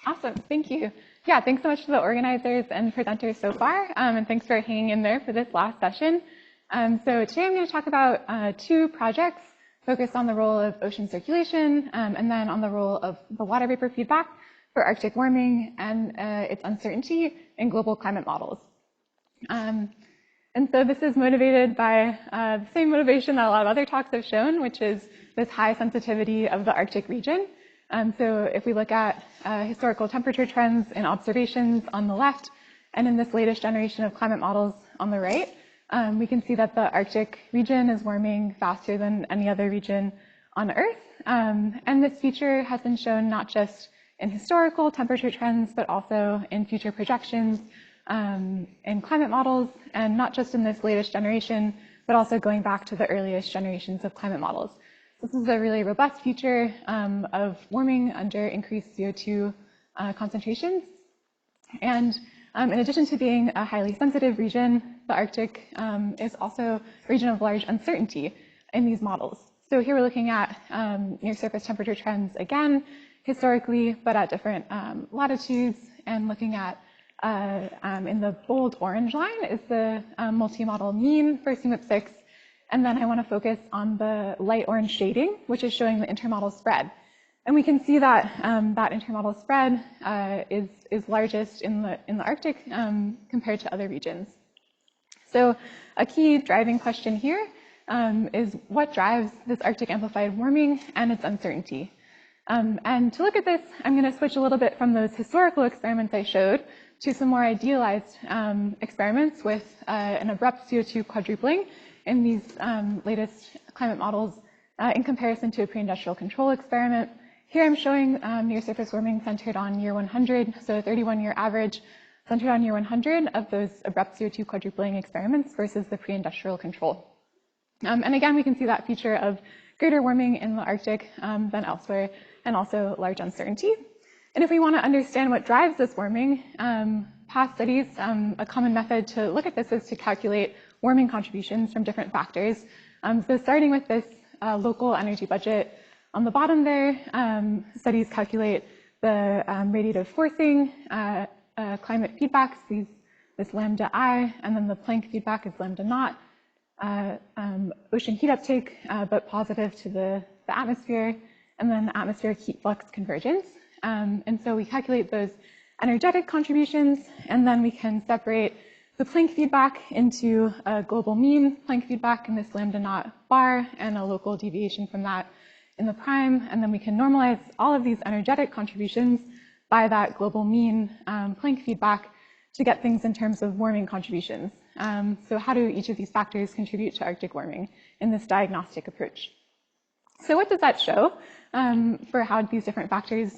Awesome, thank you. Yeah, thanks so much to the organizers and presenters so far, and thanks for hanging in there for this last session. So today I'm going to talk about two projects focused on the role of ocean circulation and then on the role of the water vapor feedback for Arctic warming and its uncertainty in global climate models. And so this is motivated by the same motivation that a lot of other talks have shown, which is this high sensitivity of the Arctic region. So if we look at historical temperature trends and observations on the left, and in this latest generation of climate models on the right, we can see that the Arctic region is warming faster than any other region on Earth. And this feature has been shown not just in historical temperature trends, but also in future projections in climate models, and not just in this latest generation, but also going back to the earliest generations of climate models. This is a really robust feature of warming under increased CO2 concentrations. And in addition to being a highly sensitive region, the Arctic is also a region of large uncertainty in these models. So here we're looking at near surface temperature trends again, historically, but at different latitudes, and looking at in the bold orange line is the multi-model mean for CMIP6. And then I want to focus on the light orange shading, which is showing the intermodal spread. And we can see that that intermodal spread is largest in the Arctic compared to other regions. So a key driving question here is what drives this Arctic amplified warming and its uncertainty. And to look at this, I'm going to switch a little bit from those historical experiments I showed to some more idealized experiments with an abrupt CO2 quadrupling in these latest climate models in comparison to a pre-industrial control experiment. Here I'm showing near surface warming centered on year 100, so a 31-year average centered on year 100 of those abrupt CO2 quadrupling experiments versus the pre-industrial control. And again, we can see that feature of greater warming in the Arctic than elsewhere, and also large uncertainty. And if we want to understand what drives this warming, past studies, a common method to look at this is to calculate warming contributions from different factors. So starting with this local energy budget on the bottom there, studies calculate the radiative forcing, climate feedbacks, this lambda I, and then the Planck feedback is lambda naught, ocean heat uptake, but positive to the atmosphere, and then atmospheric heat flux convergence. And so we calculate those energetic contributions, and then we can separate the Planck feedback into a global mean Planck feedback in this lambda naught bar and a local deviation from that in the prime. And then we can normalize all of these energetic contributions by that global mean Planck feedback to get things in terms of warming contributions. So how do each of these factors contribute to Arctic warming in this diagnostic approach? So what does that show for how these different factors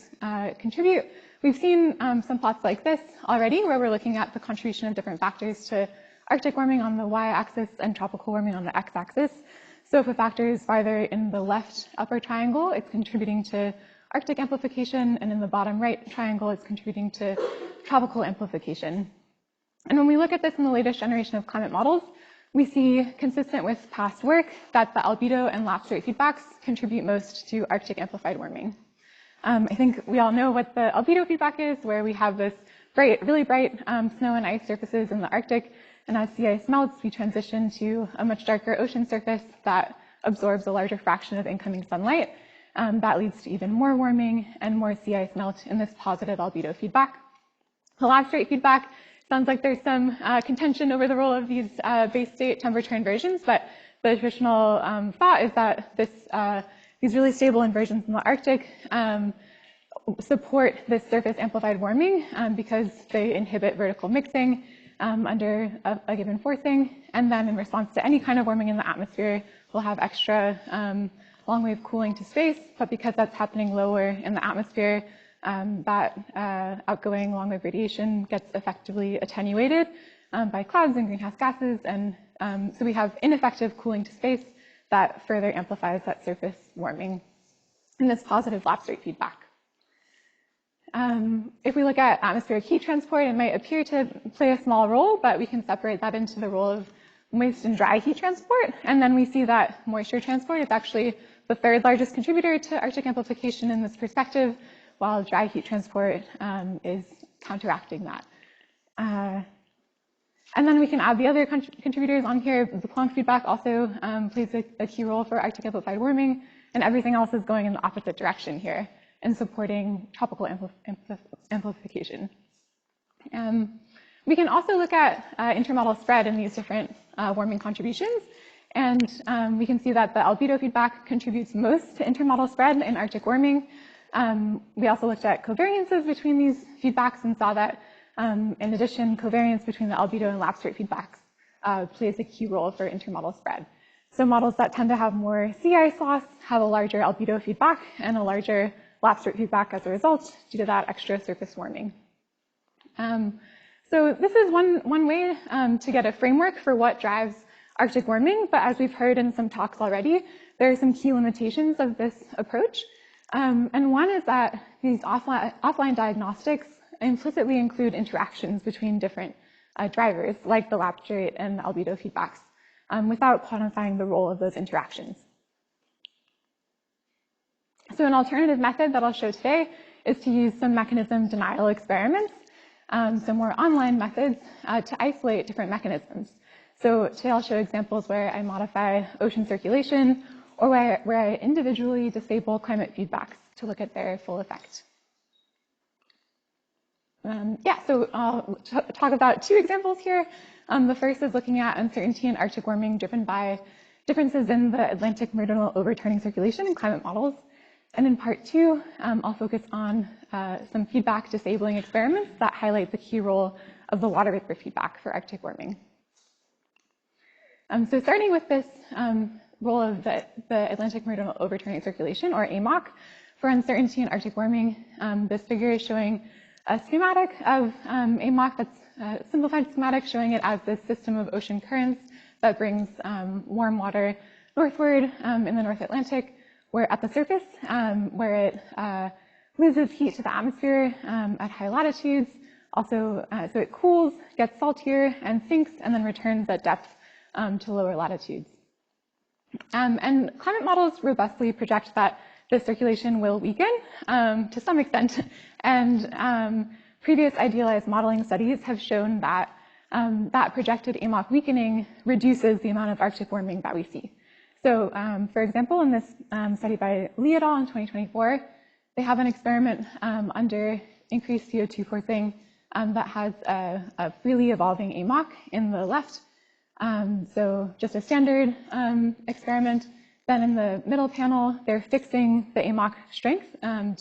contribute? We've seen some plots like this already, where we're looking at the contribution of different factors to Arctic warming on the y-axis and tropical warming on the x-axis. So if a factor is farther in the left upper triangle, it's contributing to Arctic amplification, and in the bottom right triangle, it's contributing to tropical amplification. And when we look at this in the latest generation of climate models, we see, consistent with past work, that the albedo and lapse rate feedbacks contribute most to Arctic amplified warming. I think we all know what the albedo feedback is, where we have this bright, really bright snow and ice surfaces in the Arctic, and as sea ice melts, we transition to a much darker ocean surface that absorbs a larger fraction of incoming sunlight. That leads to even more warming and more sea ice melt in this positive albedo feedback. The lapse rate feedback sounds like there's some contention over the role of these base state temperature inversions, but the traditional thought is that these really stable inversions in the Arctic support this surface amplified warming because they inhibit vertical mixing under a given forcing, and then in response to any kind of warming in the atmosphere, we'll have extra long wave cooling to space, but because that's happening lower in the atmosphere, that outgoing long wave radiation gets effectively attenuated by clouds and greenhouse gases, and so we have ineffective cooling to space that further amplifies that surface warming in this positive lapse rate feedback. If we look at atmospheric heat transport, it might appear to play a small role, but we can separate that into the role of moist and dry heat transport, and then we see that moisture transport is actually the third largest contributor to Arctic amplification in this perspective, while dry heat transport is counteracting that. And then we can add the other contributors on here. The Planck feedback also plays a key role for Arctic amplified warming, and everything else is going in the opposite direction here and supporting tropical amplification. We can also look at intermodal spread in these different warming contributions. And we can see that the albedo feedback contributes most to intermodal spread in Arctic warming. We also looked at covariances between these feedbacks and saw that, in addition, covariance between the albedo and lap straight feedbacks plays a key role for intermodal spread. So models that tend to have more sea ice loss have a larger albedo feedback and a larger lap straight feedback as a result due to that extra surface warming. So this is one way to get a framework for what drives Arctic warming, but as we've heard in some talks already, there are some key limitations of this approach. And one is that these offline diagnostics implicitly include interactions between different drivers, like the lap straight and albedo feedbacks, without quantifying the role of those interactions. So an alternative method that I'll show today is to use some mechanism denial experiments, some more online methods to isolate different mechanisms. So today I'll show examples where I modify ocean circulation or where I individually disable climate feedbacks to look at their full effect. So I'll talk about two examples here. The first is looking at uncertainty in Arctic warming driven by differences in the Atlantic meridional overturning circulation in climate models. And in part two, I'll focus on some feedback disabling experiments that highlight the key role of the water vapor feedback for Arctic warming. So starting with this role of the Atlantic meridional overturning circulation, or AMOC, for uncertainty in Arctic warming, this figure is showing a schematic of AMOC that's a simplified schematic showing it as this system of ocean currents that brings warm water northward in the North Atlantic, where at the surface, where it loses heat to the atmosphere at high latitudes. Also, so it cools, gets saltier, and sinks, and then returns at depth to lower latitudes. And climate models robustly project that the circulation will weaken to some extent. And previous idealized modeling studies have shown that that projected AMOC weakening reduces the amount of Arctic warming that we see. So, for example, in this study by Lee et al. In 2024, they have an experiment under increased CO2 forcing that has a freely evolving AMOC in the left. So just a standard experiment. Then in the middle panel, they're fixing the AMOC strength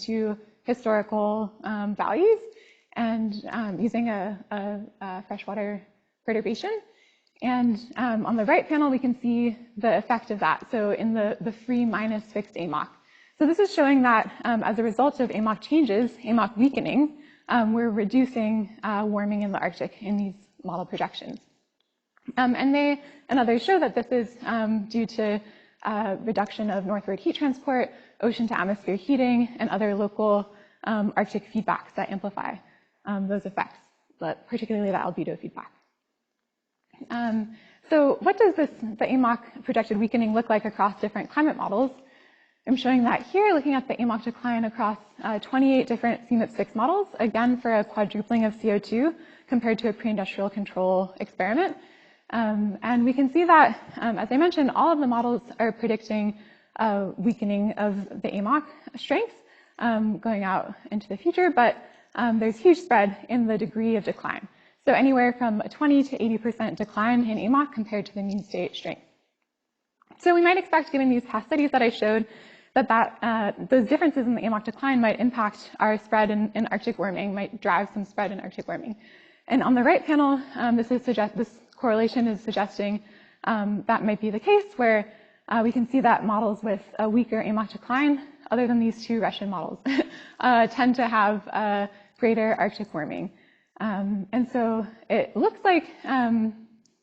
to historical values and using a freshwater perturbation. And on the right panel, we can see the effect of that. So in the free minus fixed AMOC. So this is showing that as a result of AMOC changes, AMOC weakening, we're reducing warming in the Arctic in these model projections. And they and others show that this is due to reduction of northward heat transport, ocean to atmosphere heating, and other local Arctic feedbacks that amplify those effects, but particularly the albedo feedback. So what does the AMOC projected weakening look like across different climate models? I'm showing that here, looking at the AMOC decline across 28 different CMIP6 models, again for a quadrupling of CO2 compared to a pre-industrial control experiment. And we can see that, as I mentioned, all of the models are predicting a weakening of the AMOC strength going out into the future, but there's huge spread in the degree of decline. So anywhere from a 20 to 80% decline in AMOC compared to the mean state strength. So we might expect, given these past studies that I showed, that those differences in the AMOC decline might impact our spread in Arctic warming, might drive some spread in Arctic warming. And on the right panel, this correlation is suggesting that might be the case, where we can see that models with a weaker AMOC decline, other than these two Russian models, tend to have greater Arctic warming. And so it looks like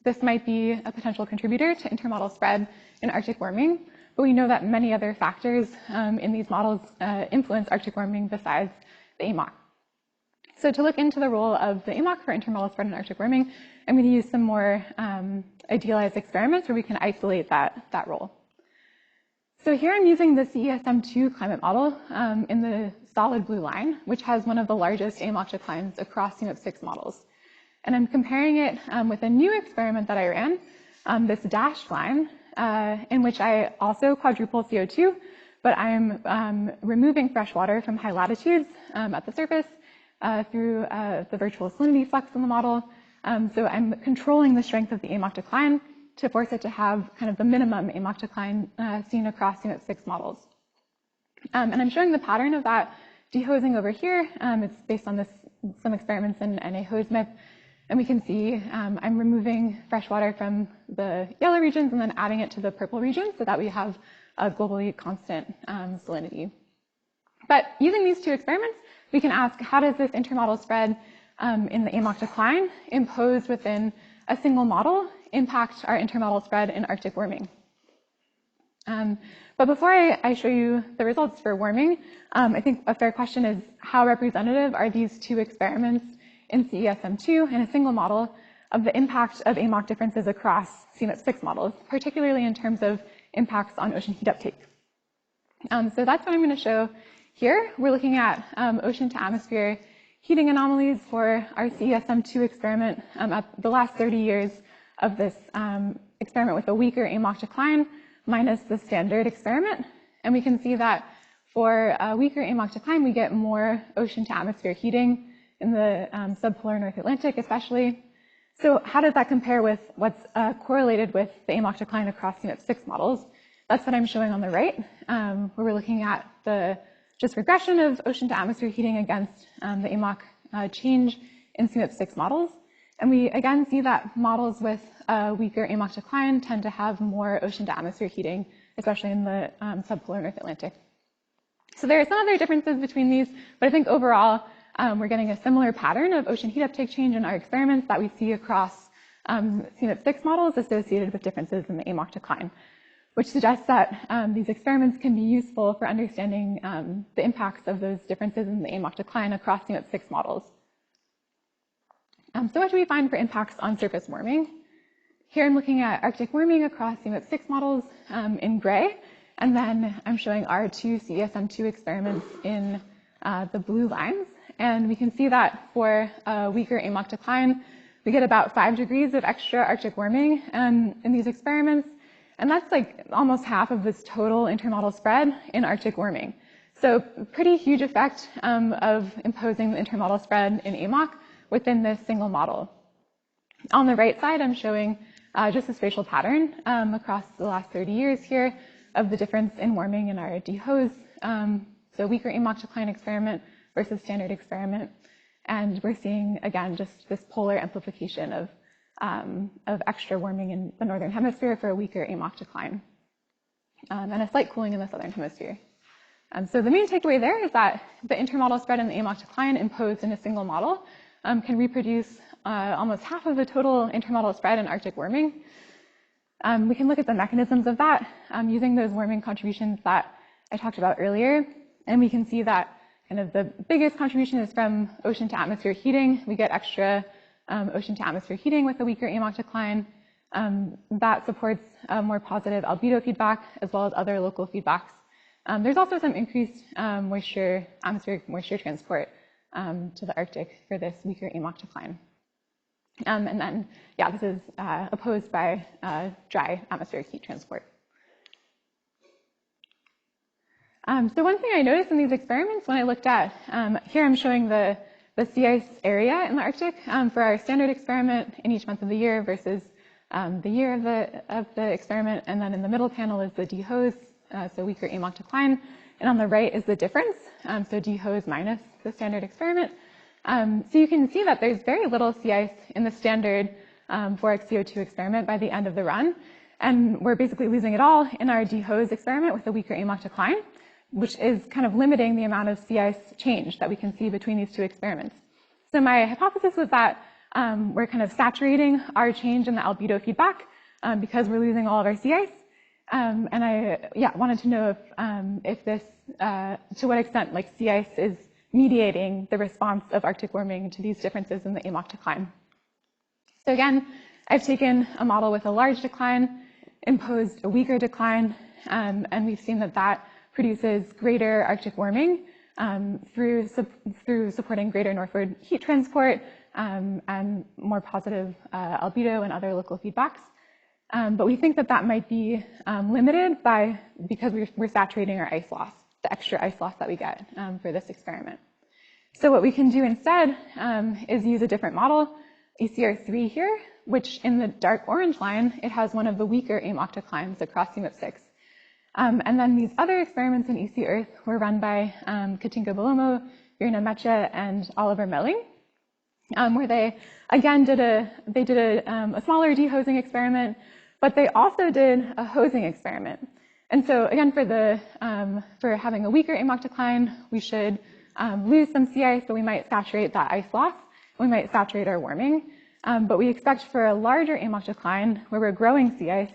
this might be a potential contributor to intermodal spread in Arctic warming, but we know that many other factors in these models influence Arctic warming besides the AMOC. So to look into the role of the AMOC for intermodal spread in Arctic warming, I'm going to use some more idealized experiments where we can isolate that role. So here I'm using the CESM2 climate model in the solid blue line, which has one of the largest AMOC declines across CMIP6 models. And I'm comparing it with a new experiment that I ran, this dashed line, in which I also quadruple CO2, but I'm removing fresh water from high latitudes at the surface through the virtual salinity flux in the model. So I'm controlling the strength of the AMOC decline to force it to have kind of the minimum AMOC decline seen across CMIP6 models. And I'm showing the pattern of that dehosing over here. It's based on some experiments in NA-HOSMIP. And we can see I'm removing fresh water from the yellow regions and then adding it to the purple regions so that we have a globally constant salinity. But using these two experiments, we can ask, how does this intermodal spread in the AMOC decline imposed within a single model impact our intermodal spread in Arctic warming? But before I show you the results for warming, I think a fair question is, how representative are these two experiments in CESM2 in a single model of the impact of AMOC differences across CMIP6 models, particularly in terms of impacts on ocean heat uptake? So that's what I'm going to show here. We're looking at ocean to atmosphere heating anomalies for our CESM2 experiment at the last 30 years of this experiment with a weaker AMOC decline minus the standard experiment. And we can see that for a weaker AMOC decline, we get more ocean to atmosphere heating in the subpolar North Atlantic especially. So how does that compare with what's correlated with the AMOC decline across CMIP6 models? That's what I'm showing on the right, where we're looking at the just regression of ocean to atmosphere heating against the AMOC change in CMIP6 models. And we again see that models with a weaker AMOC decline tend to have more ocean to atmosphere heating, especially in the subpolar North Atlantic. So there are some other differences between these, but I think overall, we're getting a similar pattern of ocean heat uptake change in our experiments that we see across CMIP6 models associated with differences in the AMOC decline, which suggests that these experiments can be useful for understanding the impacts of those differences in the AMOC decline across CMIP6 models. So what do we find for impacts on surface warming? Here I'm looking at Arctic warming across CMIP6 models in gray, and then I'm showing our two CESM2 experiments in the blue lines. And we can see that for a weaker AMOC decline, we get about 5 degrees of extra Arctic warming in these experiments. And that's like almost half of this total intermodal spread in Arctic warming. So pretty huge effect of imposing the intermodal spread in AMOC within this single model. On the right side, I'm showing just a spatial pattern across the last 30 years here of the difference in warming in our dehose. So weaker AMOC decline experiment versus standard experiment. And we're seeing, again, just this polar amplification of extra warming in the northern hemisphere for a weaker AMOC decline, and a slight cooling in the southern hemisphere. So the main takeaway there is that the intermodal spread in the AMOC decline imposed in a single model can reproduce almost half of the total intermodal spread in Arctic warming. We can look at the mechanisms of that using those warming contributions that I talked about earlier, and we can see that kind of the biggest contribution is from ocean to atmosphere heating. We get extra ocean to atmosphere heating with a weaker AMOC decline. That supports more positive albedo feedback as well as other local feedbacks. There's also some increased atmospheric moisture transport to the Arctic for this weaker AMOC decline. And then, yeah, this is opposed by dry atmospheric heat transport. So one thing I noticed in these experiments when I looked at, here I'm showing the sea ice area in the Arctic for our standard experiment in each month of the year versus the year of the experiment. And then in the middle panel is the dehose, so weaker AMOC decline. And on the right is the difference, so dehose minus the standard experiment. So you can see that there's very little sea ice in the standard boric CO2 experiment by the end of the run. And we're basically losing it all in our dehose experiment with a weaker AMOC decline, which is kind of limiting the amount of sea ice change that we can see between these two experiments. So my hypothesis was that we're kind of saturating our change in the albedo feedback because we're losing all of our sea ice. And I wanted to know if this, to what extent like sea ice is mediating the response of Arctic warming to these differences in the AMOC decline. So again, I've taken a model with a large decline, imposed a weaker decline, and we've seen that that produces greater Arctic warming through supporting greater northward heat transport and more positive albedo and other local feedbacks. But we think that that might be limited because we're saturating our ice loss, the extra ice loss that we get for this experiment. So what we can do instead is use a different model, ACR3 here, which in the dark orange line, it has one of the weaker AIM octoclines across CMIP6. And then these other experiments in EC Earth were run by Katinka Bolomo, Irina Mecha, and Oliver Melling, where they again did a smaller dehosing experiment, but they also did a hosing experiment. And so again, for having a weaker AIM octocline, we should lose some sea ice, so we might saturate that ice loss. We might saturate our warming. But we expect for a larger AIM octocline, where we're growing sea ice,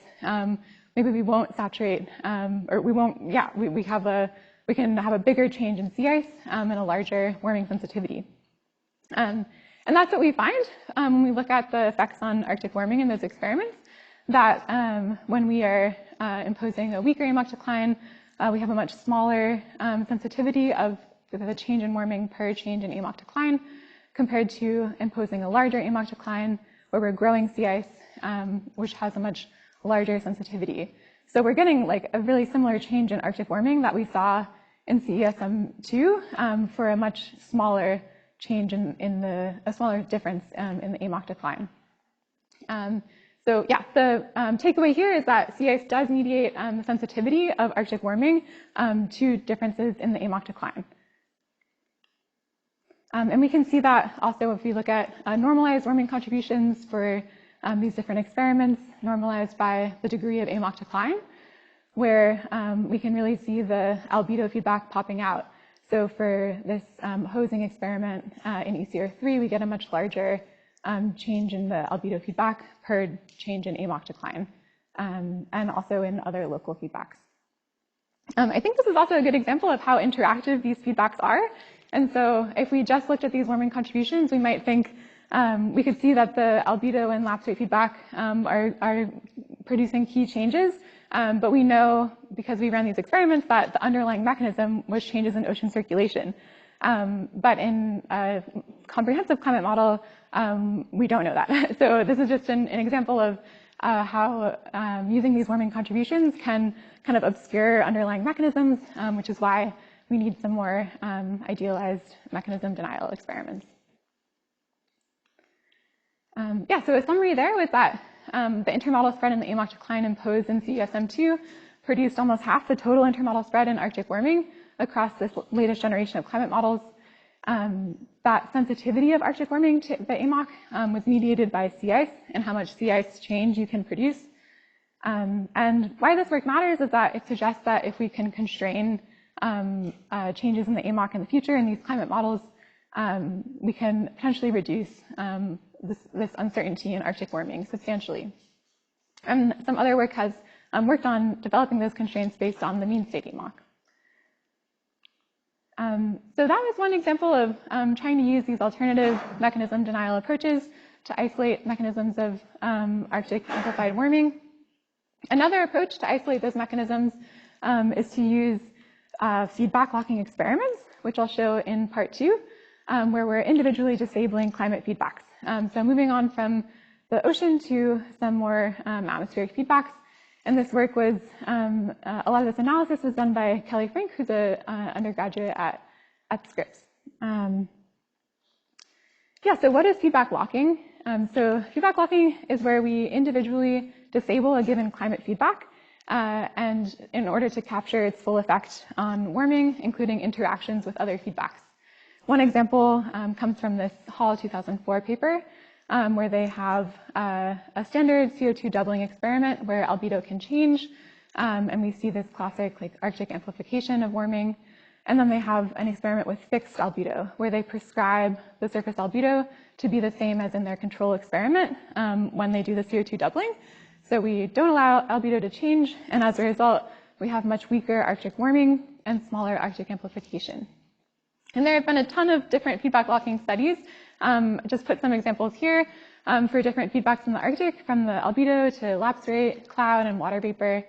maybe we won't saturate, or we won't, we can have a bigger change in sea ice and a larger warming sensitivity. And that's what we find when we look at the effects on Arctic warming in those experiments, that when we are imposing a weaker AIM octocline, we have a much smaller sensitivity of the change in warming per change in AIM octocline compared to imposing a larger AIM octocline where we're growing sea ice, which has a much larger sensitivity. So we're getting like a really similar change in Arctic warming that we saw in CESM2 for a much smaller change a smaller difference in the AIM octocline. So yeah, the takeaway here is that sea ice does mediate the sensitivity of Arctic warming to differences in the AIM octocline. And we can see that also if we look at normalized warming contributions for these different experiments, normalized by the degree of AIM octocline, where we can really see the albedo feedback popping out. So for this hosing experiment in ECR3, we get a much larger change in the albedo feedback per change in AIM octocline, and also in other local feedbacks. I think this is also a good example of how interactive these feedbacks are. And so if we just looked at these warming contributions, we might think we could see that the albedo and lapse rate feedback are producing key changes. But we know, because we ran these experiments, that the underlying mechanism was changes in ocean circulation. But in a comprehensive climate model, we don't know that. So this is just an example of how using these warming contributions can kind of obscure underlying mechanisms, which is why we need some more idealized mechanism denial experiments. So a summary there was that the intermodal spread in the AIM octocline imposed in CESM2 produced almost half the total intermodal spread in Arctic warming across this latest generation of climate models. That sensitivity of Arctic warming to the AMOC was mediated by sea ice and how much sea ice change you can produce. And why this work matters is that it suggests that if we can constrain changes in the AMOC in the future in these climate models, we can potentially reduce this uncertainty in Arctic warming substantially. And some other work has worked on developing those constraints based on the mean state AMOC. So that was one example of trying to use these alternative mechanism denial approaches to isolate mechanisms of Arctic amplified warming. Another approach to isolate those mechanisms is to use feedback locking experiments, which I'll show in part 2, where we're individually disabling climate feedbacks. So moving on from the ocean to some more atmospheric feedbacks. And this work was, a lot of this analysis was done by Kelly Frank, who's an undergraduate at Scripps. So what is feedback locking? So feedback locking is where we individually disable a given climate feedback, and in order to capture its full effect on warming, including interactions with other feedbacks. One example comes from this Hall 2004 paper, where they have a standard CO2 doubling experiment where albedo can change, and we see this classic like Arctic amplification of warming. And then they have an experiment with fixed albedo, where they prescribe the surface albedo to be the same as in their control experiment when they do the CO2 doubling. So we don't allow albedo to change, and as a result, we have much weaker Arctic warming and smaller Arctic amplification. And there have been a ton of different feedback locking studies. Just put some examples here for different feedbacks in the Arctic, from the albedo to lapse rate, cloud, and water vapor.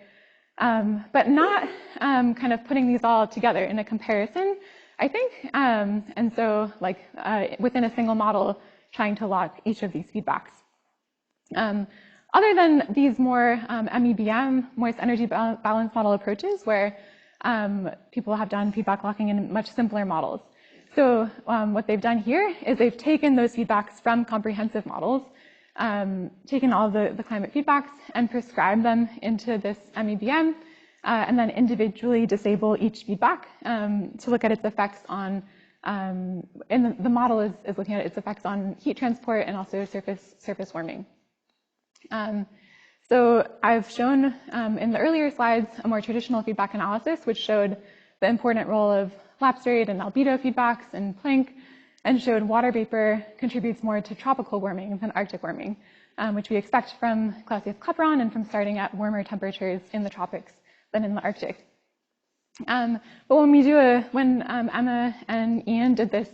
but not kind of putting these all together in a comparison, I think. And so like within a single model, trying to lock each of these feedbacks. Other than these more MEBM, moist energy balance model approaches, where people have done feedback locking in much simpler models. So what they've done here is they've taken those feedbacks from comprehensive models, taken all the climate feedbacks and prescribed them into this MEBM, and then individually disable each feedback to look at its effects on, and the model is looking at its effects on heat transport and also surface warming. So I've shown in the earlier slides a more traditional feedback analysis, which showed the important role of lapse rate and albedo feedbacks and Planck, and showed water vapor contributes more to tropical warming than Arctic warming, which we expect from Clausius-Klaproth and from starting at warmer temperatures in the tropics than in the Arctic. But when Emma and Ian did this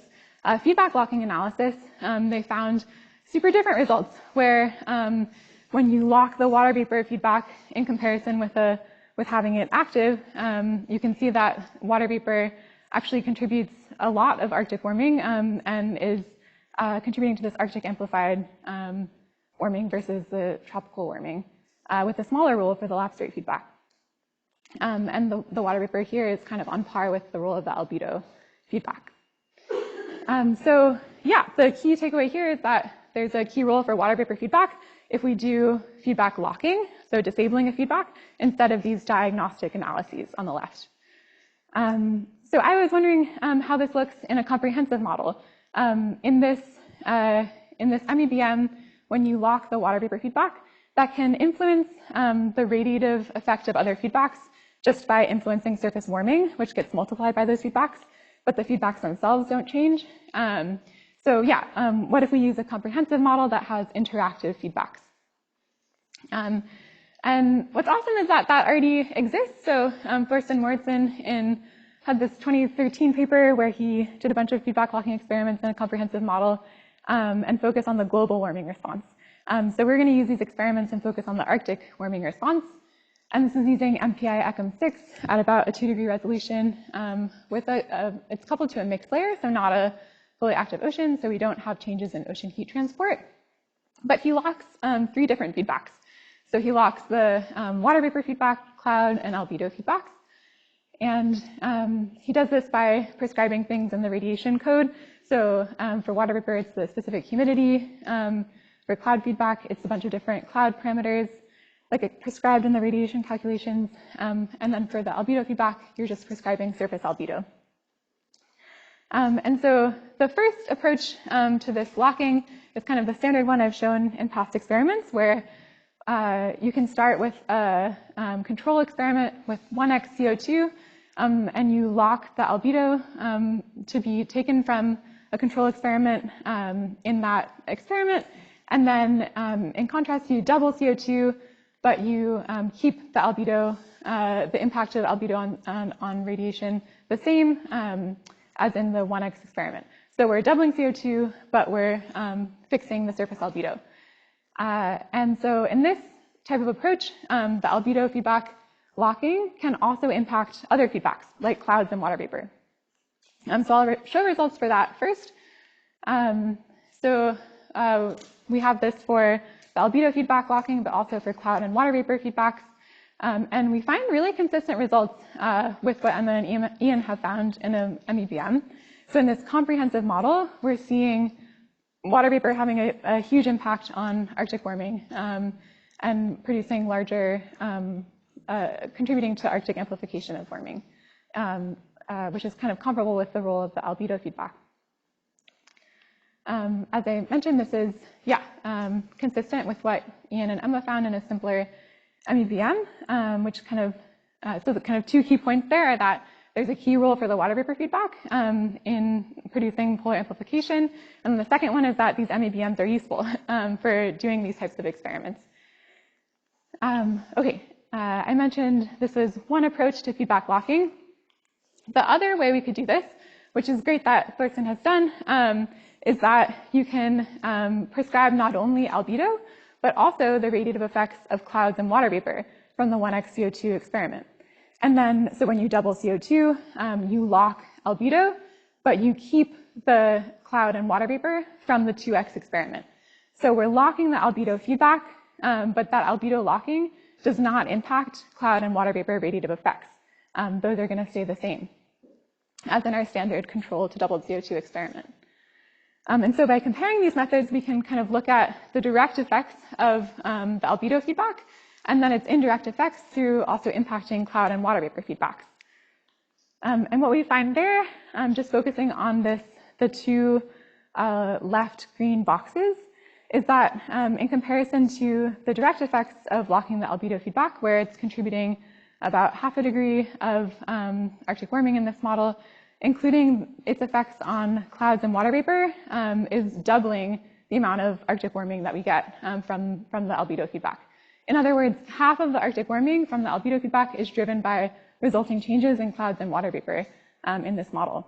feedback locking analysis, they found super different results, where when you lock the water vapor feedback in comparison with having it active, you can see that water vapor actually contributes a lot of Arctic warming and is contributing to this Arctic amplified warming versus the tropical warming, with a smaller role for the lapse rate feedback. And the water vapor here is kind of on par with the role of the albedo feedback. So yeah, the key takeaway here is that there's a key role for water vapor feedback if we do feedback locking, so disabling a feedback, instead of these diagnostic analyses on the left. So I was wondering how this looks in a comprehensive model. In this MEBM, when you lock the water vapor feedback, that can influence the radiative effect of other feedbacks just by influencing surface warming, which gets multiplied by those feedbacks, but the feedbacks themselves don't change. So yeah, what if we use a comprehensive model that has interactive feedbacks? And what's awesome is that already exists. So Thorsten Moritzen had this 2013 paper where he did a bunch of feedback locking experiments in a comprehensive model and focus on the global warming response. So we're going to use these experiments and focus on the Arctic warming response. And this is using MPI ECM6 at about a 2-degree resolution with it's coupled to a mixed layer, so not a fully active ocean, so we don't have changes in ocean heat transport. But he locks 3 different feedbacks. So he locks the water vapor feedback, cloud, and albedo feedbacks. And he does this by prescribing things in the radiation code. So for water vapor, it's the specific humidity. For cloud feedback, it's a bunch of different cloud parameters, like it's prescribed in the radiation calculations. And then for the albedo feedback, you're just prescribing surface albedo. And so the first approach to this locking is kind of the standard one I've shown in past experiments, where you can start with a control experiment with 1x CO2, and you lock the albedo to be taken from a control experiment in that experiment. And then in contrast, you double CO2, but you keep the albedo, the impact of albedo on radiation the same as in the 1x experiment. So we're doubling CO2, but we're fixing the surface albedo. And so in this type of approach, the albedo feedback locking can also impact other feedbacks, like clouds and water vapor. So I'll show results for that first. We have this for the albedo feedback locking, but also for cloud and water vapor feedbacks. And we find really consistent results with what Emma and Ian have found in a MEBM. So in this comprehensive model, we're seeing water vapor having a huge impact on Arctic warming and producing larger, contributing to Arctic amplification of warming, which is kind of comparable with the role of the albedo feedback. As I mentioned, this is, consistent with what Ian and Emma found in a simpler MEBM, which kind of, so the kind of 2 key points there are that there's a key role for the water vapor feedback in producing polar amplification. And the second one is that these MEBMs are useful for doing these types of experiments. I mentioned this was one approach to feedback locking. The other way we could do this, which is great that Thorsten has done, is that you can prescribe not only albedo, but also the radiative effects of clouds and water vapor. from the 1x CO2 experiment. And then, so when you double CO2, you lock albedo, but you keep the cloud and water vapor from the 2x experiment. So we're locking the albedo feedback, but that albedo locking does not impact cloud and water vapor radiative effects. Those are going to stay the same as in our standard control to doubled CO2 experiment. And so by comparing these methods, we can kind of look at the direct effects of the albedo feedback, and then its indirect effects through also impacting cloud and water vapor feedbacks. And what we find there, just focusing on the two left green boxes, is that in comparison to the direct effects of locking the albedo feedback, where it's contributing about 0.5 degree of Arctic warming in this model, including its effects on clouds and water vapor, is doubling the amount of Arctic warming that we get from the albedo feedback. In other words, half of the Arctic warming from the albedo feedback is driven by resulting changes in clouds and water vapor in this model.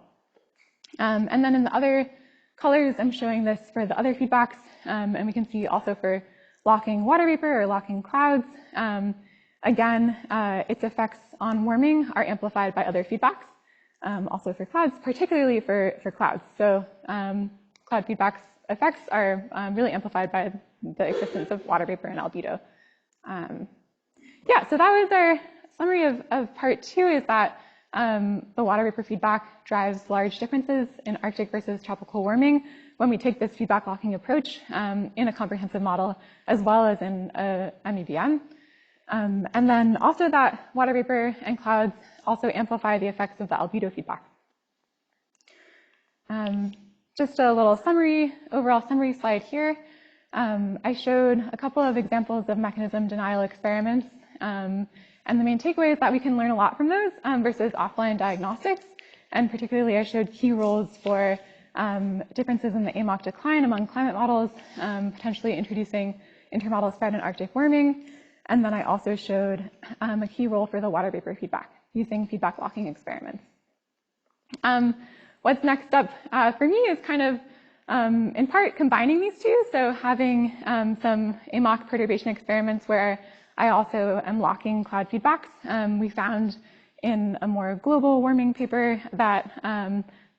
And then in the other colors, I'm showing this for the other feedbacks, and we can see also for locking water vapor or locking clouds. Again, its effects on warming are amplified by other feedbacks, also for clouds, particularly for clouds. So cloud feedback's effects are really amplified by the existence of water vapor and albedo. Yeah, so that was our summary of part 2, is that the water vapor feedback drives large differences in Arctic versus tropical warming when we take this feedback locking approach in a comprehensive model as well as in a MEVM. And then also that water vapor and clouds also amplify the effects of the albedo feedback. Just a little summary, overall summary slide here. I showed a couple of examples of mechanism denial experiments. And the main takeaway is that we can learn a lot from those versus offline diagnostics. And particularly, I showed key roles for differences in the AMOC decline among climate models, potentially introducing intermodal spread in Arctic warming. And then I also showed a key role for the water vapor feedback using feedback locking experiments. What's next up for me is kind of, in part, combining these two. So having some AMOC perturbation experiments where I also am locking cloud feedbacks. We found in a more global warming paper that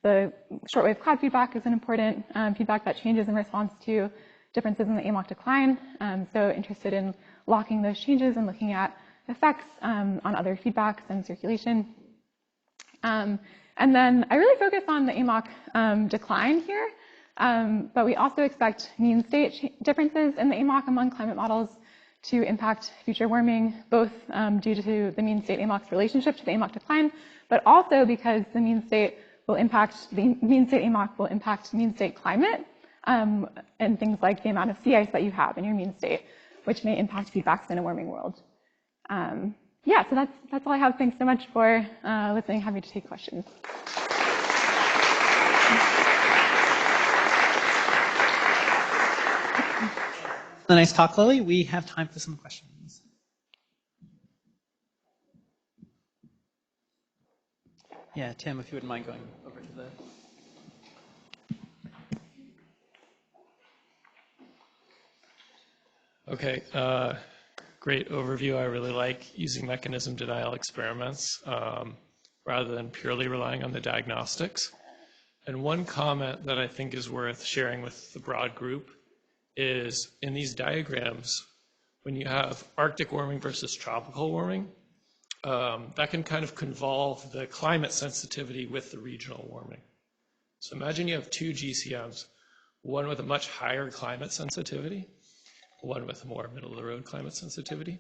the shortwave cloud feedback is an important feedback that changes in response to differences in the AMOC decline. So interested in locking those changes and looking at effects on other feedbacks and circulation. And then I really focus on the AMOC decline here, but we also expect mean state differences in the AMOC among climate models to impact future warming, both due to the mean state AMOC's relationship to the AMOC decline, but also because the mean state will impact, the mean state AMOC will impact mean state climate and things like the amount of sea ice that you have in your mean state, which may impact feedbacks in a warming world. Yeah, so that's all I have. Thanks so much for listening. Happy to take questions. A nice talk, Lily. We have time for some questions. Yeah, Tim, if you wouldn't mind going over to the... Okay, great overview. I really like using mechanism denial experiments rather than purely relying on the diagnostics. And one comment that I think is worth sharing with the broad group is in these diagrams, when you have Arctic warming versus tropical warming, that can kind of convolve the climate sensitivity with the regional warming. So imagine you have two GCMs, one with a much higher climate sensitivity, one with more middle-of-the-road climate sensitivity.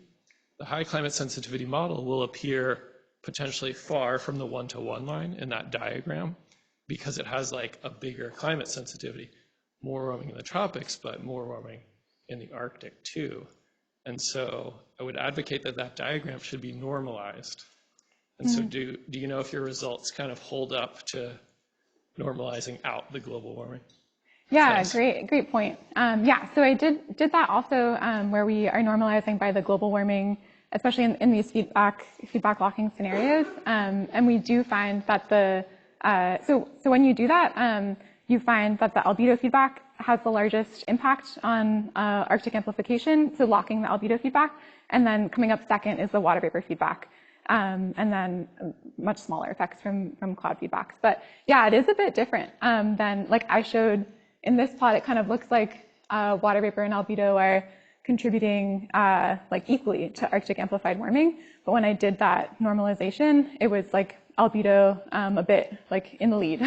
The high climate sensitivity model will appear potentially far from the one-to-one line in that diagram because it has like a bigger climate sensitivity. More warming in the tropics, but more warming in the Arctic too. And so I would advocate that that diagram should be normalized. And so do you know if your results kind of hold up to normalizing out the global warming? Yeah, great point. Yeah, so I did that also where we are normalizing by the global warming, especially in these feedback locking scenarios. And we do find that so when you do that, you find that the albedo feedback has the largest impact on Arctic amplification, so locking the albedo feedback. And then coming up second is the water vapor feedback. And then much smaller effects from cloud feedbacks. But yeah, it is a bit different than, like I showed in this plot. It kind of looks like water vapor and albedo are contributing like equally to Arctic amplified warming. But when I did that normalization, it was like albedo a bit like in the lead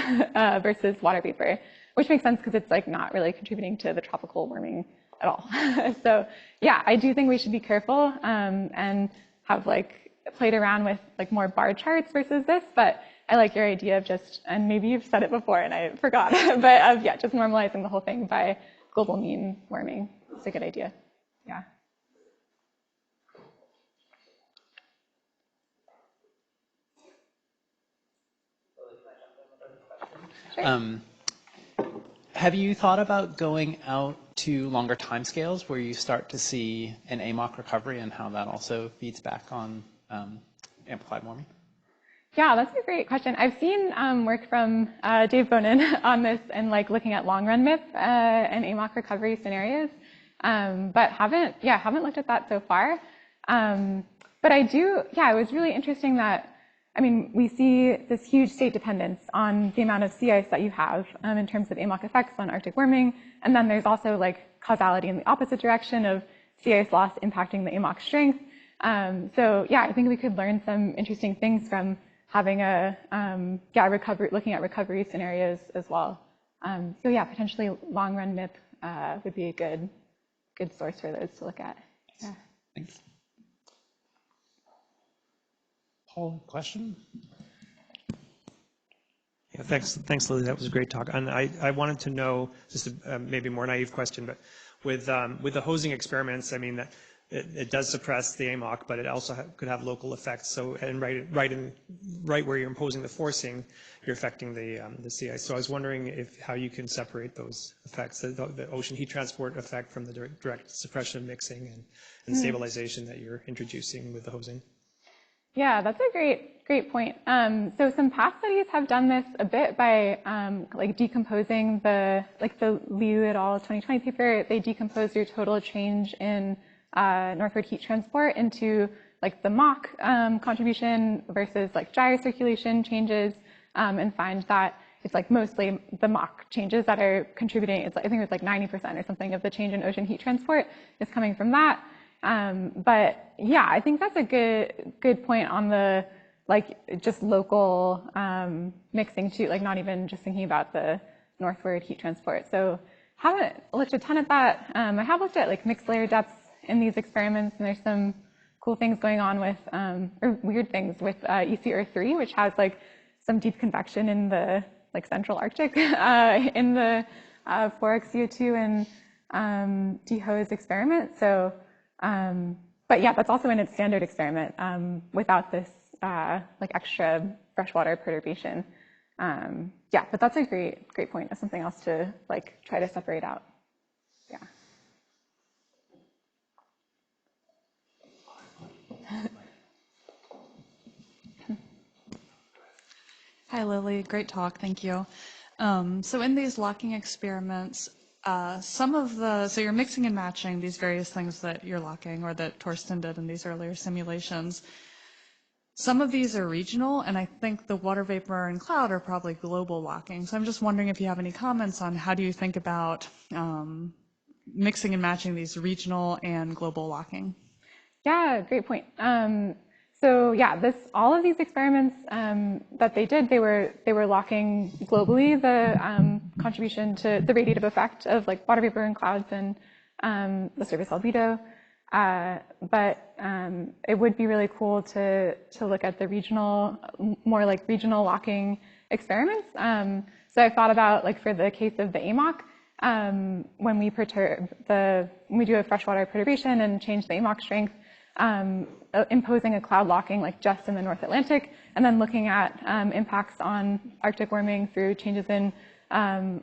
versus water vapor, which makes sense because it's like not really contributing to the tropical warming at all. So yeah, I do think we should be careful and have like played around with like more bar charts versus this, but I like your idea of just, and maybe you've said it before and I forgot, but of yeah, just normalizing the whole thing by global mean warming. It's a good idea. Yeah. Sure. Have you thought about going out to longer timescales where you start to see an AMOC recovery and how that also feeds back on amplified warming? Yeah, that's a great question. I've seen work from Dave Bonin on this and like looking at long run MIP and AMOC recovery scenarios, but haven't looked at that so far. But I do, yeah, it was really interesting that, I mean, we see this huge state dependence on the amount of sea ice that you have in terms of AMOC effects on Arctic warming. And then there's also like causality in the opposite direction of sea ice loss impacting the AMOC strength. So yeah, I think we could learn some interesting things from having a, looking at recovery scenarios as well. So yeah, potentially long run MIP would be a good source for those to look at. Yeah. Thanks. Paul, question? Yeah, thanks, Lily. That was a great talk. And I wanted to know, just a maybe more naive question, but with the hosing experiments, I mean, it does suppress the AMOC, but it also could have local effects. So, and right where you're imposing the forcing, you're affecting the sea ice. So I was wondering how you can separate those effects, the ocean heat transport effect from the direct suppression, mixing, and stabilization that you're introducing with the hosing. Yeah, that's a great point. So some past studies have done this a bit by like decomposing the Liu et al. 2020 paper. They decomposed your total change in northward heat transport into like the Mach contribution versus like gyre circulation changes, and find that it's like mostly the Mach changes that are contributing. It's like, I think it was like 90% or something of the change in ocean heat transport is coming from that. But yeah, I think that's a good point on the like just local mixing too, like not even just thinking about the northward heat transport. So haven't looked a ton at that. I have looked at like mixed layer depths in these experiments, and there's some cool things going on with, or weird things with ECR3, which has like some deep convection in the like central Arctic in the 4x CO2 and DHOS experiment. So. But yeah, that's also in its standard experiment without this like extra freshwater perturbation. Yeah, but that's a great point. That's something else to like try to separate out. Yeah. Hi, Lily. Great talk. Thank you. So in these locking experiments, so you're mixing and matching these various things that you're locking or that Torsten did in these earlier simulations. Some of these are regional, and I think the water vapor and cloud are probably global locking. So I'm just wondering if you have any comments on how do you think about mixing and matching these regional and global locking? Yeah, great point. So yeah, all of these experiments that they did, they were locking globally the contribution to the radiative effect of like water vapor and clouds and the surface albedo. But it would be really cool to look at the regional, more like regional locking experiments. So I thought about like for the case of the AMOC, when we do a freshwater perturbation and change the AMOC strength, imposing a cloud locking like just in the North Atlantic, and then looking at impacts on Arctic warming through changes in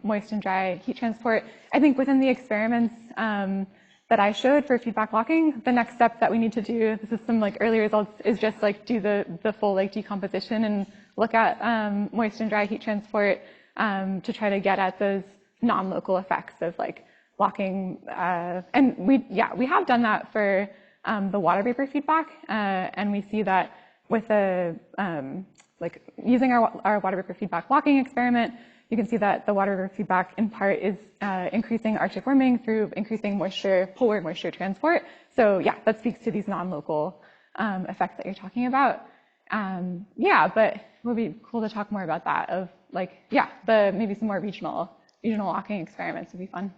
moist and dry heat transport. I think within the experiments that I showed for feedback locking, the next step that we need to do, this is some like early results, is just like do the full like decomposition and look at moist and dry heat transport to try to get at those non-local effects of like locking. And we have done that for the water vapor feedback, and we see that with like using our water vapor feedback locking experiment, you can see that the water vapor feedback in part is increasing Arctic warming through increasing polar moisture transport. So yeah, that speaks to these non-local effects that you're talking about. But it would be cool to talk more about that of like, maybe some more regional locking experiments would be fun.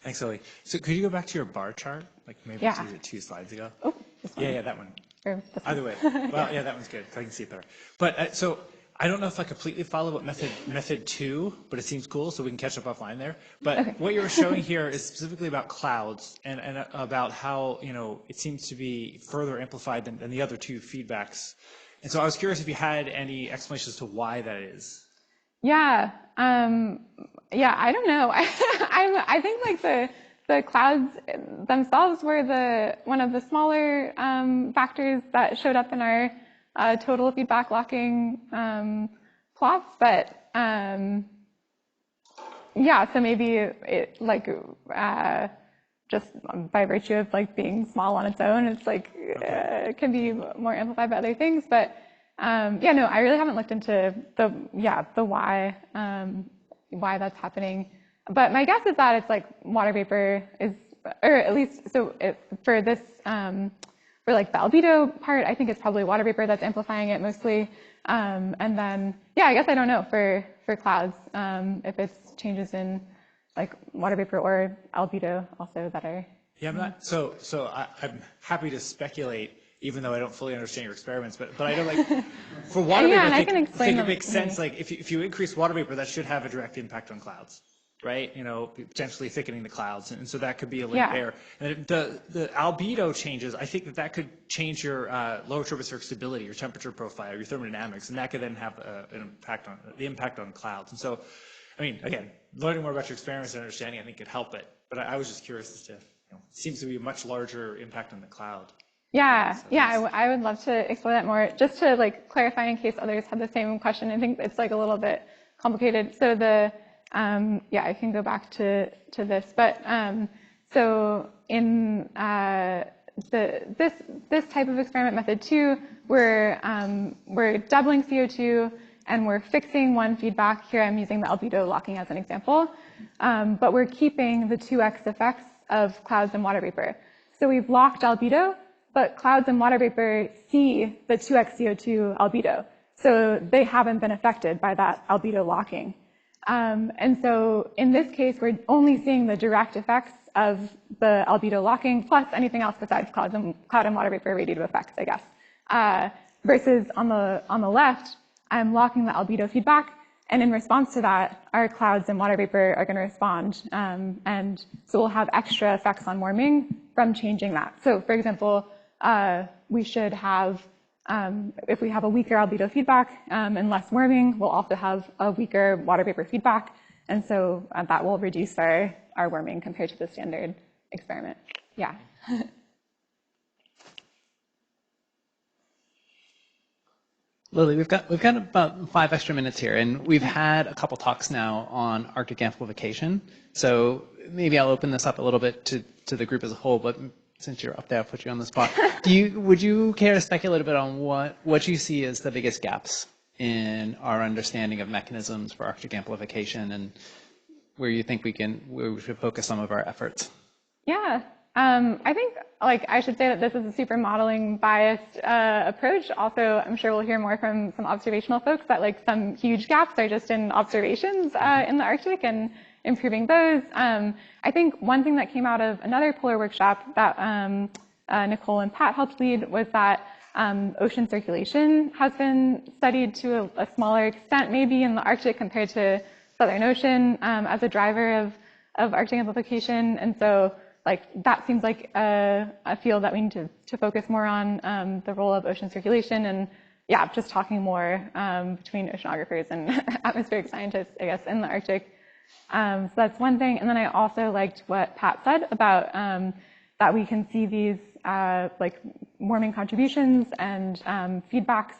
Thanks, Lily. So could you go back to your bar chart? Like maybe two slides ago? Oh, this one. Yeah, that one. Or this one. Either way. Well, yeah, that one's good, so I can see it better. But so I don't know if I completely follow what method 2, but it seems cool, so we can catch up offline there. But what you were showing here is specifically about clouds and about how, it seems to be further amplified than the other two feedbacks. And so I was curious if you had any explanations as to why that is. Yeah, I don't know. I think like the clouds themselves were one of the smaller factors that showed up in our total feedback locking plots, but so maybe it like just by virtue of like being small on its own, it's like it can be more amplified by other things. But I really haven't looked into the why that's happening. But my guess is that it's like water vapor is, or at least for this. For like the albedo part, I think it's probably water vapor that's amplifying it mostly. And then, I guess I don't know for clouds, if it's changes in like water vapor or albedo also that are. Yeah, I'm not, so I'm happy to speculate, even though I don't fully understand your experiments, but I know like for water vapor, I think it makes sense. Like if you increase water vapor, that should have a direct impact on clouds. Right, potentially thickening the clouds, and so that could be a link there. And the albedo changes, I think that could change your lower tropospheric stability, your temperature profile, your thermodynamics, and that could then have an impact on clouds. And so, I mean, again, learning more about your experiments and understanding, I think, could help it. But I was just curious as to, it seems to be a much larger impact on the cloud. I would love to explore that more. Just to like clarify in case others have the same question, I think it's like a little bit complicated. So I can go back to this, but so in this type of experiment, method 2, we're doubling CO2 and we're fixing one feedback. Here I'm using the albedo locking as an example, but we're keeping the 2x effects of clouds and water vapor. So we've locked albedo, but clouds and water vapor see the 2x CO2 albedo, so they haven't been affected by that albedo locking. And so in this case, we're only seeing the direct effects of the albedo locking plus anything else besides cloud and water vapor radiative effects, I guess. Versus on the left, I'm locking the albedo feedback, and in response to that, our clouds and water vapor are going to respond, and so we'll have extra effects on warming from changing that. So, for example, we should have. If we have a weaker albedo feedback and less warming, we'll also have a weaker water vapor feedback. And so that will reduce our warming compared to the standard experiment. Yeah. Lily, we've got about 5 extra minutes here, and we've had a couple talks now on Arctic amplification. So maybe I'll open this up a little bit to the group as a whole, but since you're up there, I'll put you on the spot. Would you care to speculate a bit on what you see as the biggest gaps in our understanding of mechanisms for Arctic amplification, and where you think we should focus some of our efforts? Yeah, I think I should say that this is a super modeling biased approach. Also, I'm sure we'll hear more from some observational folks that some huge gaps are just in observations in the Arctic and improving those. I think one thing that came out of another polar workshop that Nicole and Pat helped lead was that ocean circulation has been studied to a smaller extent maybe in the Arctic compared to Southern Ocean as a driver of Arctic amplification. And so that seems like a field that we need to focus more on, the role of ocean circulation, and just talking more between oceanographers and atmospheric scientists, I guess, in the Arctic. So that's one thing. And then I also liked what Pat said about that we can see these warming contributions and feedbacks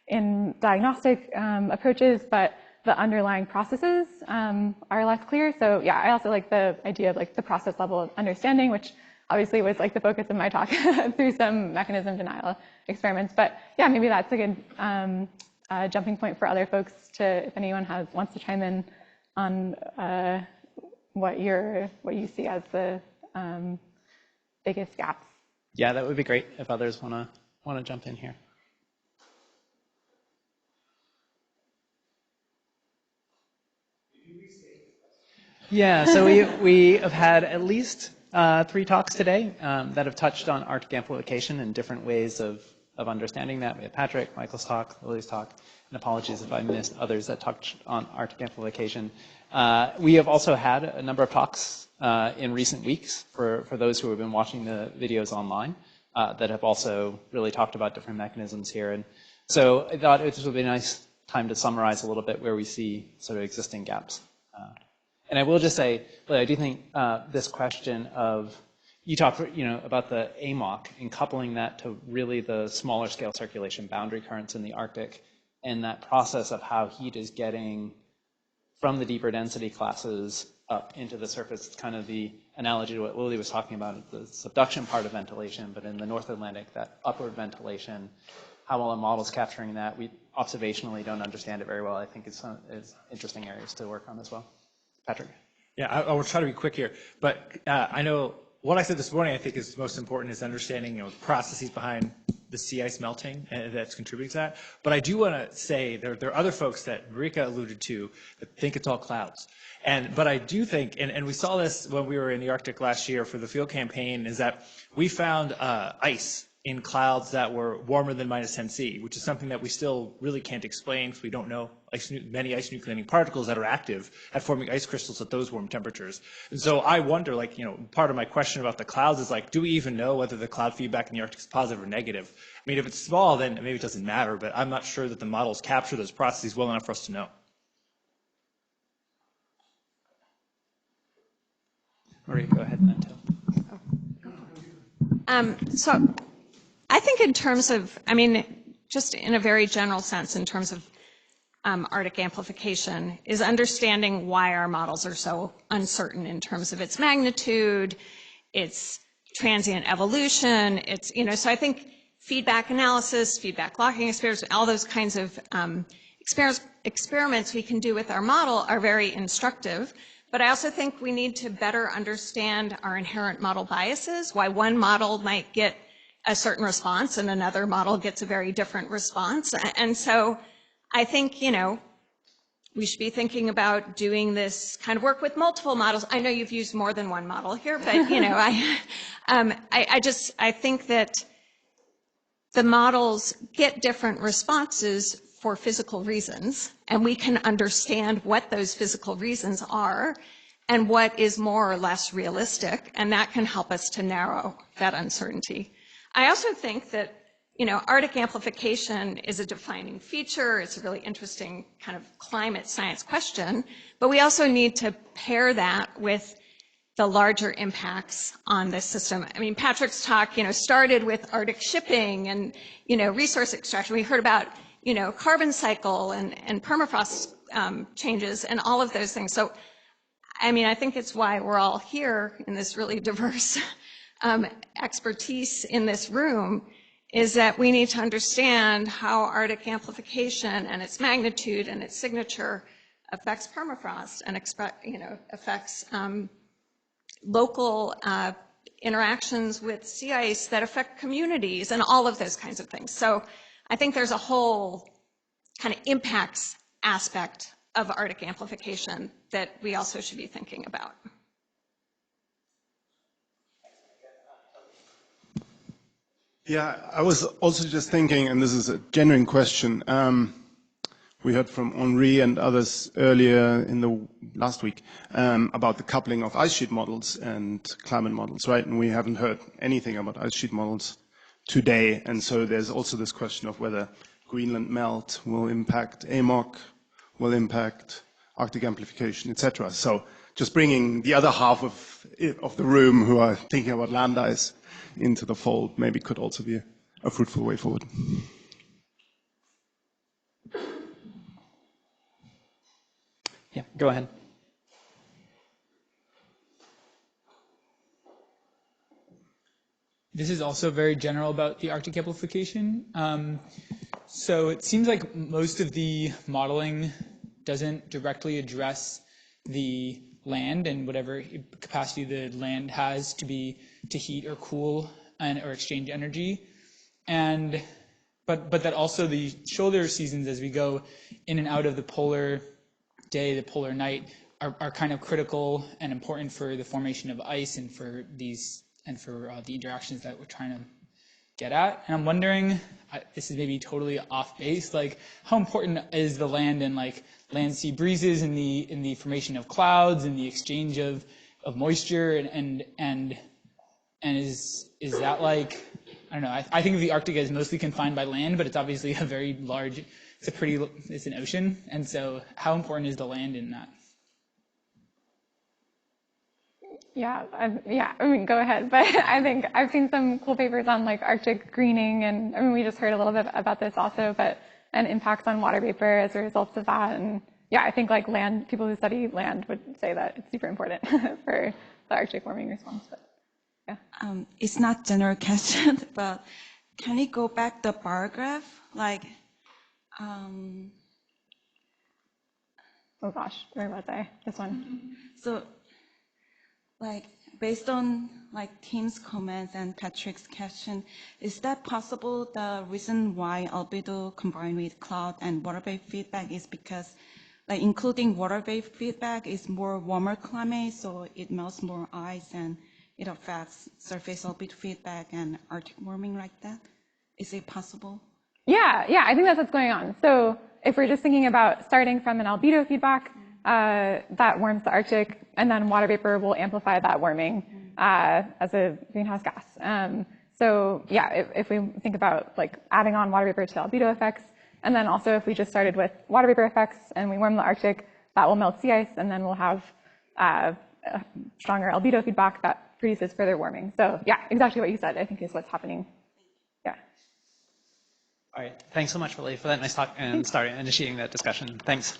in diagnostic approaches, but the underlying processes are less clear. So yeah, I also like the idea of like the process level of understanding, which obviously was like the focus of my talk through some mechanism denial experiments. But yeah, maybe that's a good jumping point for other folks to, if anyone wants to chime in on what you see as the biggest gaps. Yeah, that would be great if others want to jump in here. Yeah, so we have had at least 3 talks today that have touched on Arctic amplification and different ways of understanding that. We had Patrick, Michael's talk, Lily's talk, and apologies if I missed others that touched on Arctic amplification. We have also had a number of talks in recent weeks for those who have been watching the videos online that have also really talked about different mechanisms here. And so I thought this would be a nice time to summarize a little bit where we see sort of existing gaps. And I will just say, I do think this question of, you talked about the AMOC and coupling that to really the smaller scale circulation boundary currents in the Arctic, and that process of how heat is getting from the deeper density classes up into the surface. It's kind of the analogy to what Lily was talking about, the subduction part of ventilation, but in the North Atlantic, that upward ventilation, how well a model's capturing that. We observationally don't understand it very well. I think it's interesting areas to work on as well. Patrick? Yeah, I will try to be quick here, but I know what I said this morning I think is most important is understanding the processes behind the sea ice melting that's contributing to that. But I do want to say there are other folks that Marika alluded to that think it's all clouds. But I do think, and we saw this when we were in the Arctic last year for the field campaign, is that we found ice in clouds that were warmer than -10°C, which is something that we still really can't explain because we don't know many ice nucleating particles that are active at forming ice crystals at those warm temperatures. And so I wonder, part of my question about the clouds is do we even know whether the cloud feedback in the Arctic is positive or negative? I mean, if it's small, then maybe it doesn't matter, but I'm not sure that the models capture those processes well enough for us to know. Maria, go ahead, Nanto. So I think in terms of, just in a very general sense, in terms of Arctic amplification, is understanding why our models are so uncertain in terms of its magnitude, its transient evolution, so I think feedback analysis, feedback locking experiments, all those kinds of experiments we can do with our model are very instructive. But I also think we need to better understand our inherent model biases, why one model might get a certain response and another model gets a very different response. And so I think, we should be thinking about doing this kind of work with multiple models. I know you've used more than one model here, but, I think that the models get different responses for physical reasons, and we can understand what those physical reasons are and what is more or less realistic, and that can help us to narrow that uncertainty. I also think that, Arctic amplification is a defining feature. It's a really interesting kind of climate science question, but we also need to pair that with the larger impacts on this system. Patrick's talk, started with Arctic shipping and, resource extraction. We heard about, carbon cycle and permafrost changes and all of those things. So, I think it's why we're all here in this really diverse expertise in this room, is that we need to understand how Arctic amplification and its magnitude and its signature affects permafrost and affects local interactions with sea ice that affect communities and all of those kinds of things. So I think there's a whole kind of impacts aspect of Arctic amplification that we also should be thinking about. Yeah, I was also just thinking, and this is a genuine question. We heard from Henri and others earlier in the last week about the coupling of ice sheet models and climate models, right? And we haven't heard anything about ice sheet models today. And so there's also this question of whether Greenland melt will impact AMOC, will impact Arctic amplification, etc. So just bringing the other half of the room who are thinking about land ice into the fold maybe could also be a fruitful way forward. Yeah, go ahead. This is also very general about the Arctic amplification. So it seems like most of the modeling doesn't directly address the land and whatever capacity the land has to heat or cool or exchange energy. But that also the shoulder seasons, as we go in and out of the polar day, the polar night, are kind of critical and important for the formation of ice and for the interactions that we're trying to get at. And I'm wondering, this is maybe totally off base, like how important is the land and like land sea breezes in the formation of clouds and the exchange of moisture and is that like, I don't know, I think of the Arctic as mostly confined by land, but it's obviously a very large, it's an ocean. And so how important is the land in that? Yeah, I mean, go ahead. But I think I've seen some cool papers on like Arctic greening, and I mean, we just heard a little bit about this also, and impacts on water vapor as a result of that. And yeah, I think like land, people who study land would say that it's super important for the Arctic warming response. But yeah. It's not general question, but can you go back the bar graph? Like, oh gosh, where was I? This one. So, like, based on like Tim's comments and Patrick's question, is that possible? The reason why albedo combined with cloud and water vapor feedback is because, like, including water vapor feedback is more warmer climate, so it melts more ice and it affects surface albedo feedback and Arctic warming like that. Is it possible? Yeah, I think that's what's going on. So if we're just thinking about starting from an albedo feedback, that warms the Arctic, and then water vapor will amplify that warming as a greenhouse gas. So yeah, if we think about like adding on water vapor to albedo effects, and then also if we just started with water vapor effects and we warm the Arctic, that will melt sea ice, and then we'll have a stronger albedo feedback that produces further warming. So yeah, exactly what you said, I think is what's happening. Yeah. All right. Thanks so much, Lily, for that nice talk and initiating that discussion. Thanks.